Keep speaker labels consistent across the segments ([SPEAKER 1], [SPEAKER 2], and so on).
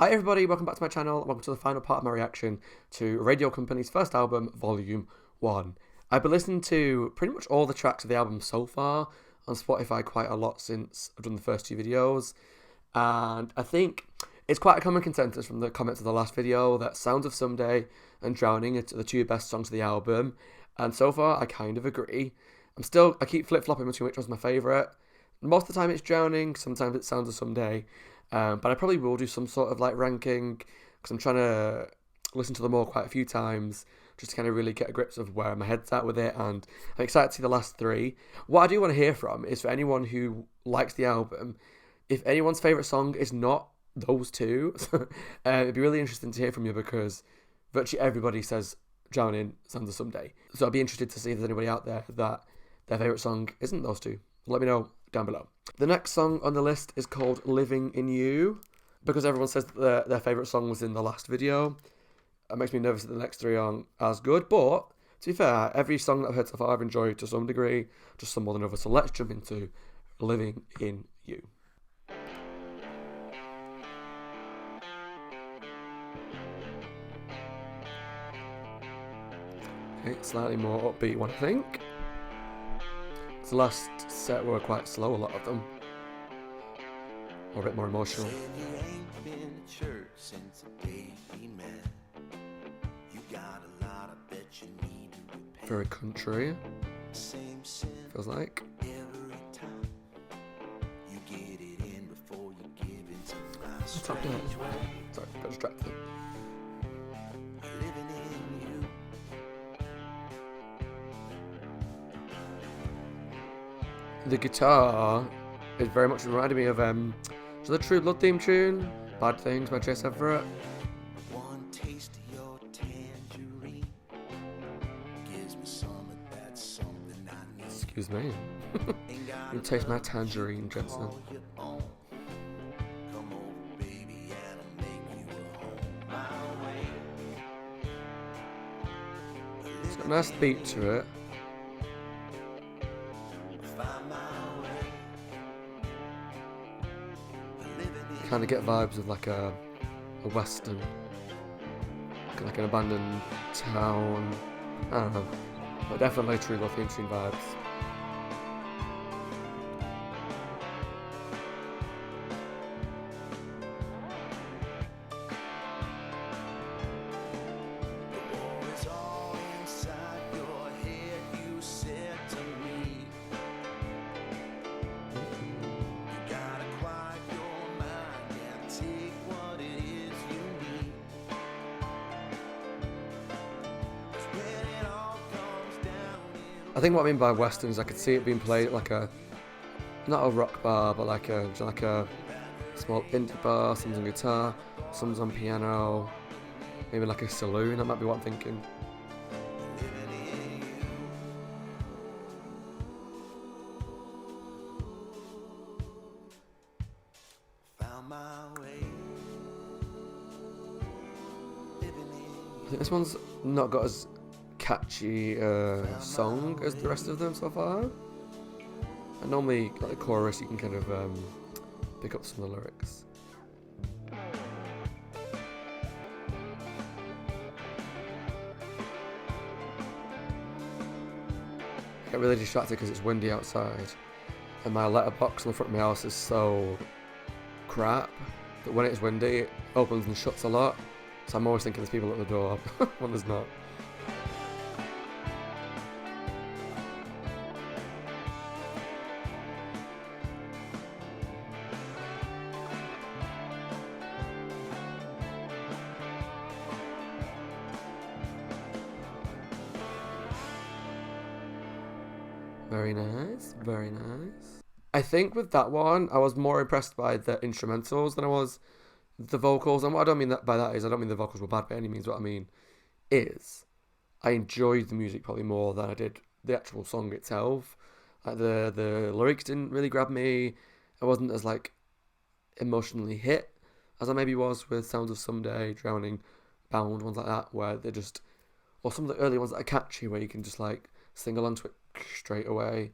[SPEAKER 1] Hi everybody, welcome back to my channel, and welcome to the final part of my reaction to Radio Company's first album, Volume 1. I've been listening to pretty much all the tracks of the album so far on Spotify quite a lot since I've done the first two videos, and I think it's quite a common consensus from the comments of the last video that Sounds of Someday and Drowning are the two best songs of the album, and so far I kind of agree. I keep flip-flopping between which one's my favourite. Most of the time it's Drowning, sometimes it's Sounds of Someday. But I probably will do some sort of like ranking because I'm trying to listen to them all quite a few times just to kind of really get a grip of where my head's at with it, and I'm excited to see the last three. What I do want to hear from is for anyone who likes the album, if anyone's favourite song is not those two, it'd be really interesting to hear from you because virtually everybody says Drowning, Sounds of Someday. So I'd be interested to see if there's anybody out there that their favourite song isn't those two. Let me know down below. The next song on the list is called Living in You. Because everyone says that their favourite song was in the last video, it makes me nervous that the next three aren't as good. But, to be fair, every song that I've heard so far I've enjoyed to some degree, just some more than others. So let's jump into Living in You. Okay, slightly more upbeat one, I think. The last set were quite slow, a lot of them. Or a bit more emotional. Very country. Feels like. Top down. Sorry, got distracted. The guitar is very much reminding me of the True Blood theme tune, Bad Things by Chase Everett. One taste of your tangerine gives me some of that something I need. Excuse me. You taste my tangerine, Jensen. It's got a nice beat to it. Kind of get vibes of like a western, like an abandoned town. I don't know, but definitely True Love theme tune vibes. I think what I mean by western is I could see it being played at like not a rock bar, but like a small indie bar, someone's on guitar, someone's on piano, maybe like a saloon, that might be what I'm thinking. I think this one's not got as catchy song as the rest of them so far. And normally, like the chorus, you can kind of pick up some of the lyrics. I get really distracted because it's windy outside, and my letterbox on the front of my house is so crap that when it's windy, it opens and shuts a lot. So I'm always thinking there's people at the door when there's not. Very nice, very nice. I think with that one, I was more impressed by the instrumentals than I was the vocals. And what I don't mean by that is I don't mean the vocals were bad by any means. What I mean is I enjoyed the music probably more than I did the actual song itself. Like the lyrics didn't really grab me. I wasn't as like emotionally hit as I maybe was with Sounds of Someday, Drowning, Bound, ones like that, where they're just, or some of the early ones that are catchy where you can just like sing along to it straight away.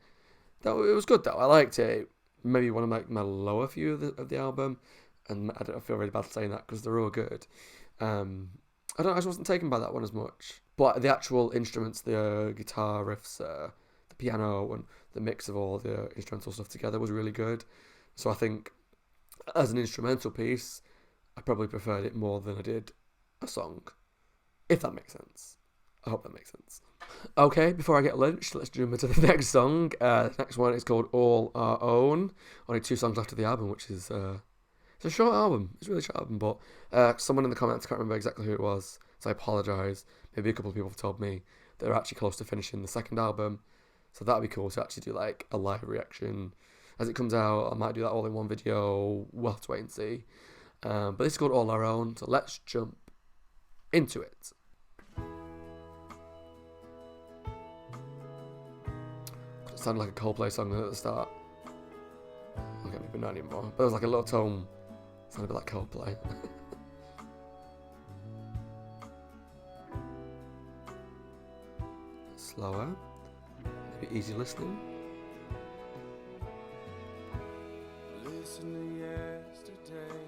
[SPEAKER 1] It was good though. I liked it. Maybe one of my lower few of the album. and I feel really bad saying that because they're all good. I just wasn't taken by that one as much. But the actual instruments, the guitar riffs, the piano, and the mix of all the instrumental stuff together was really good. So I think as an instrumental piece, I probably preferred it more than I did a song. If that makes sense. I hope that makes sense. Okay, before I get lynched, let's jump into the next song. The next one is called All Our Own. Only 2 songs left of the album, which is... it's a short album. It's a really short album, but someone in the comments, I can't remember exactly who it was, so I apologise. Maybe a couple of people have told me they're actually close to finishing the second album, so that'd be cool to actually do like a live reaction as it comes out. I might do that all in one video. We'll have to wait and see. But this is called All Our Own, so let's jump into it. It sounded like a Coldplay song at the start. Okay, maybe not anymore. But there was like a little tone. It sounded a bit like Coldplay. Slower. Maybe easy listening.
[SPEAKER 2] Listen to yesterday.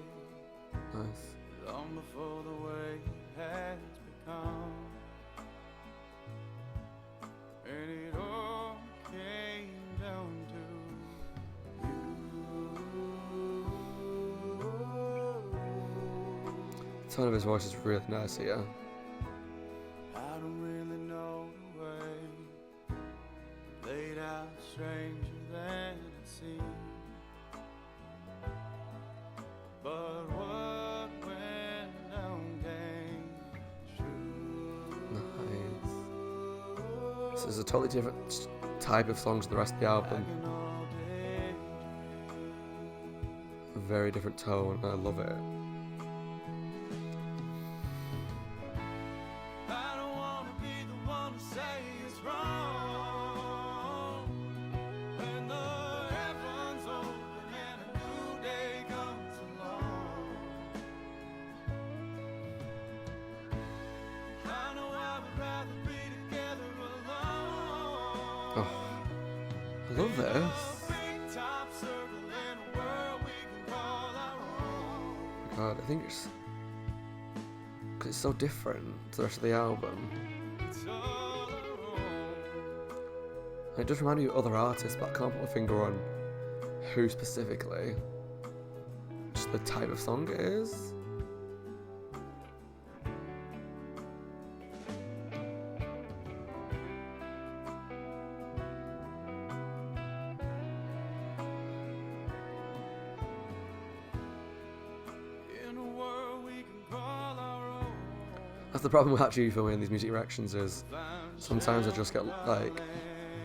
[SPEAKER 1] Nice.
[SPEAKER 2] Long before the way it has become. And it all came down to
[SPEAKER 1] The tone of his voice is really nice here.
[SPEAKER 2] I don't really know the way. Laid out stranger than it seemed. But what went down came true.
[SPEAKER 1] Nice. This is a totally different type of songs than the rest of the album. A very different tone. I love it.
[SPEAKER 2] I don't wanna be the one to say it's wrong. When the heavens open and a new day comes along. I know I would rather be together alone.
[SPEAKER 1] Oh, I love this.
[SPEAKER 2] Big top circle in a world we can call our own.
[SPEAKER 1] God, I think it's because it's so different to the rest of the album.
[SPEAKER 2] It's all our own.
[SPEAKER 1] And it does remind me of other artists, but I can't put my finger on who specifically. Just the type of song it is.
[SPEAKER 2] In a world we can call our own.
[SPEAKER 1] That's the problem with actually filming these music reactions is sometimes I just get like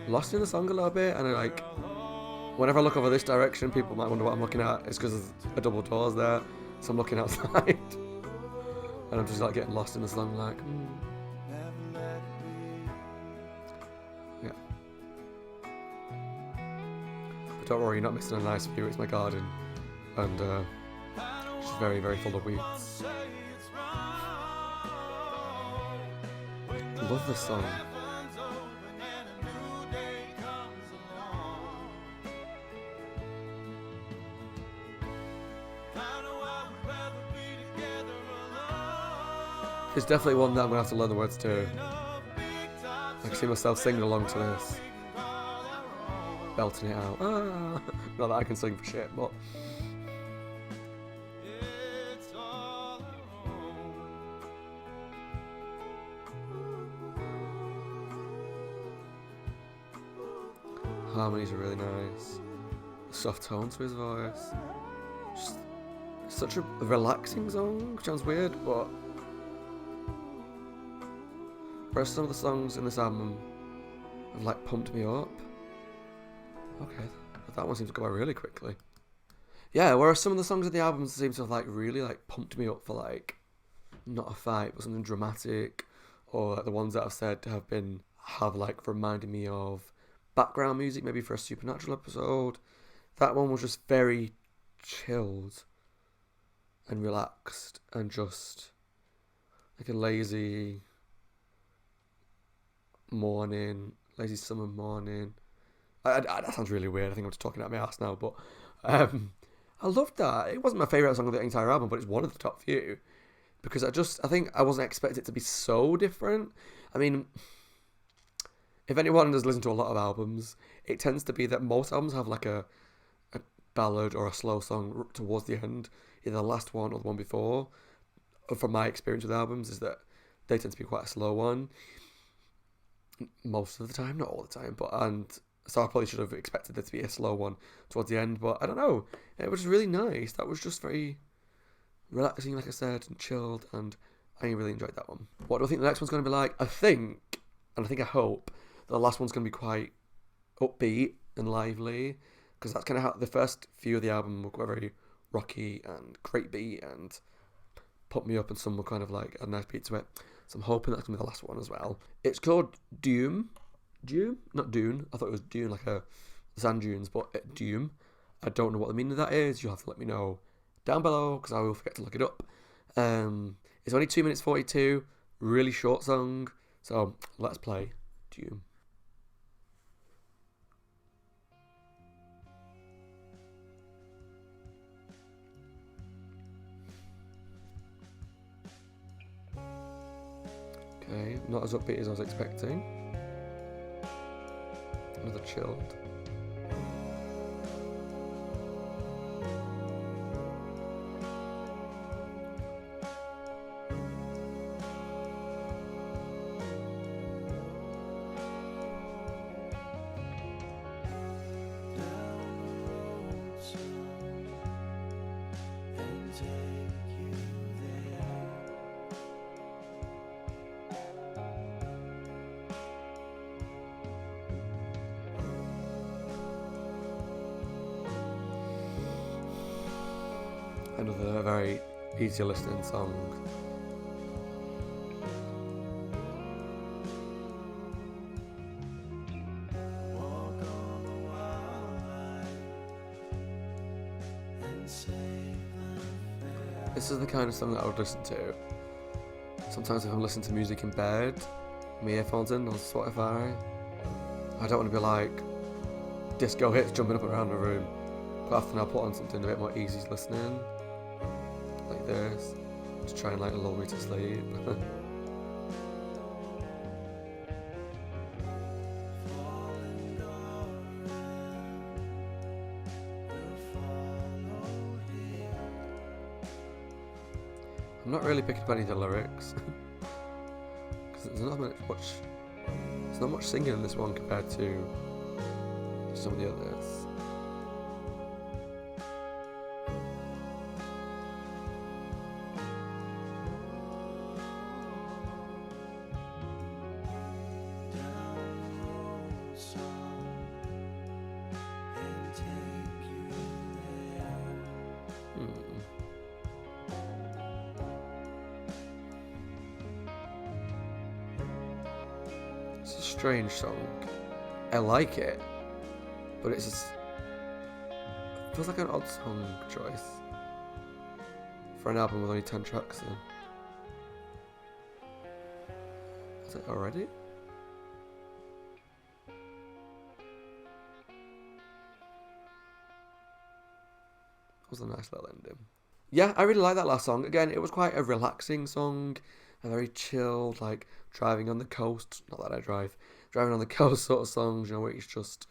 [SPEAKER 1] lost in the song a little bit, and like whenever I look over this direction, people might wonder what I'm looking at. It's because there's a double doors there, so I'm looking outside, and I'm just like getting lost in the song, like.
[SPEAKER 2] Never let it be.
[SPEAKER 1] Yeah. But don't worry, you're not missing a nice view. It's my garden, and it's very, very full of weeds.
[SPEAKER 2] Say it's wrong. When
[SPEAKER 1] Love this song.
[SPEAKER 2] heavens open and a new day comes along. I know I would rather be together alone.
[SPEAKER 1] It's definitely one that I'm gonna have to learn the words to.
[SPEAKER 2] Big top
[SPEAKER 1] I can see myself singing along to this,
[SPEAKER 2] we can call our own.
[SPEAKER 1] belting it out. Ah. Not that I can sing for shit, but
[SPEAKER 2] It's all our own.
[SPEAKER 1] harmonies are really nice. Soft tone to his voice. Just such a relaxing song. Sounds weird, but whereas some of the songs in this album have like pumped me up. Okay, but that one seems to go by really quickly. Yeah, whereas some of the songs of the album seem to have like really like pumped me up for like not a fight but something dramatic, or like the ones that I've said have like reminded me of background music maybe for a Supernatural episode. That one was just very chilled and relaxed and just like a lazy summer morning. That sounds really weird. I think I'm just talking out my ass now, but I loved that. It wasn't my favourite song of the entire album, but it's one of the top few. Because I think I wasn't expecting it to be so different. I mean, if anyone has listened to a lot of albums, it tends to be that most albums have like a ballad or a slow song towards the end, either the last one or the one before. From my experience with albums, is that they tend to be quite a slow one most of the time, not all the time, so I probably should have expected there to be a slow one towards the end, but I don't know. It was really nice. That was just very relaxing, like I said, and chilled, and I really enjoyed that one. What do I think the next one's going to be like? I hope the last one's going to be quite upbeat and lively, because that's kind of how the first few of the album were very rocky and great beat and put me up, and some were kind of like a nice beat to it. So I'm hoping that's going to be the last one as well. It's called Doom? Not Dune. I thought it was Dune, like a sand dunes, but Doom. I don't know what the meaning of that is. You'll have to let me know down below, because I will forget to look it up. It's only 2 minutes 42, really short song. So let's play Doom. Okay, not as upbeat as I was expecting. Another chilled. Another very easy listening song. This is the kind of song that I would listen to sometimes if I'm listening to music in bed, my earphones in on Spotify. I don't want to be like disco hits jumping up around the room. Quite often I'll put on something a bit more easy listening, like this, to try and like lull me to sleep. I'm not really picking up any of the lyrics because there's not much singing in this one compared to some of the others. It's a strange song. I like it, but it feels like an odd song choice for an album with only 10 tracks in. Is it already? That was a nice little ending. Yeah, I really like that last song. Again, it was quite a relaxing song, a very chilled, like driving on the coast. Not that I drive. Driving on the coast sort of songs, where it's just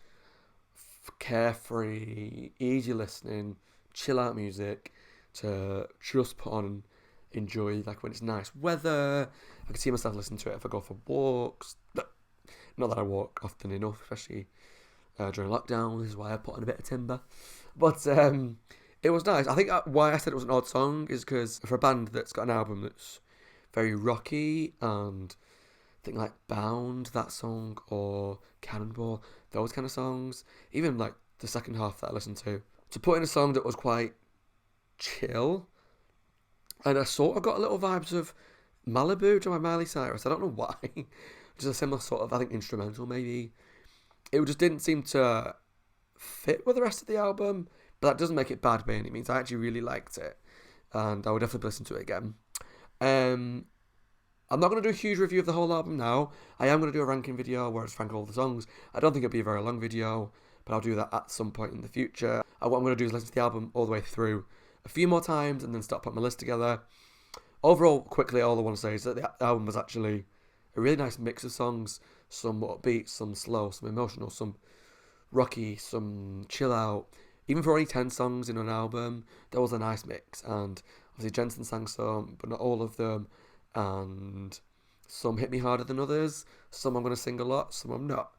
[SPEAKER 1] carefree, easy listening, chill out music to just put on and enjoy, like when it's nice weather. I can see myself listening to it if I go for walks. Not that I walk often enough, especially during lockdown. This is why I put on a bit of timber. But it was nice. I think why I said it was an odd song is because for a band that's got an album that's very rocky, and I think like Bound, that song, or Cannonball, those kind of songs, even like the second half that I listened to put in a song that was quite chill, and I sort of got a little vibes of Malibu to my Miley Cyrus. I don't know why. Just a similar sort of, I think, instrumental maybe. It just didn't seem to fit with the rest of the album, but that doesn't make it bad by any means. I actually really liked it, and I would definitely listen to it again. I'm not going to do a huge review of the whole album now. I am going to do a ranking video where I just rank all the songs. I don't think it'll be a very long video, but I'll do that at some point in the future. What I'm going to do is listen to the album all the way through a few more times and then start putting my list together. Overall, quickly, all I want to say is that the album was actually a really nice mix of songs, some upbeat, some slow, some emotional, some rocky, some chill out. Even for only 10 songs in an album, there was a nice mix, and obviously Jensen sang some, but not all of them, and some hit me harder than others. Some I'm going to sing a lot, some I'm not.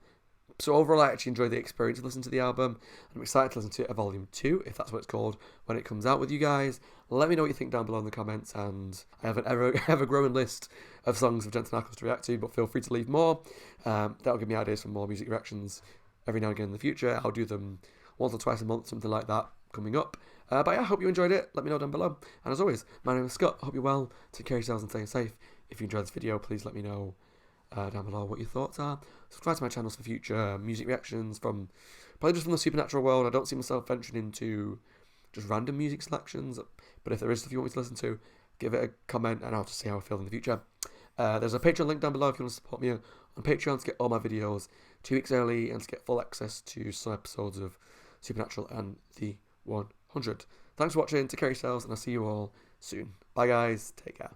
[SPEAKER 1] So overall, I actually enjoyed the experience of listening to the album. I'm excited to listen to it at Volume 2, if that's what it's called, when it comes out with you guys. Let me know what you think down below in the comments, and I have an ever-growing list of songs of Jensen Ackles to react to, but feel free to leave more. That'll give me ideas for more music reactions every now and again in the future. I'll do them once or twice a month, something like that, coming up. But yeah, I hope you enjoyed it. Let me know down below. And as always, my name is Scott. I hope you're well. Take care of yourselves and stay safe. If you enjoyed this video, please let me know down below what your thoughts are. Subscribe to my channels for future music reactions from probably just from the supernatural world. I don't see myself venturing into just random music selections, but if there is stuff you want me to listen to, give it a comment and I'll just see how I feel in the future. There's a Patreon link down below if you want to support me on Patreon to get all my videos 2 weeks early and to get full access to some episodes of Supernatural and the 100. Thanks for watching, take care of yourselves, and I'll see you all soon. Bye guys, take care.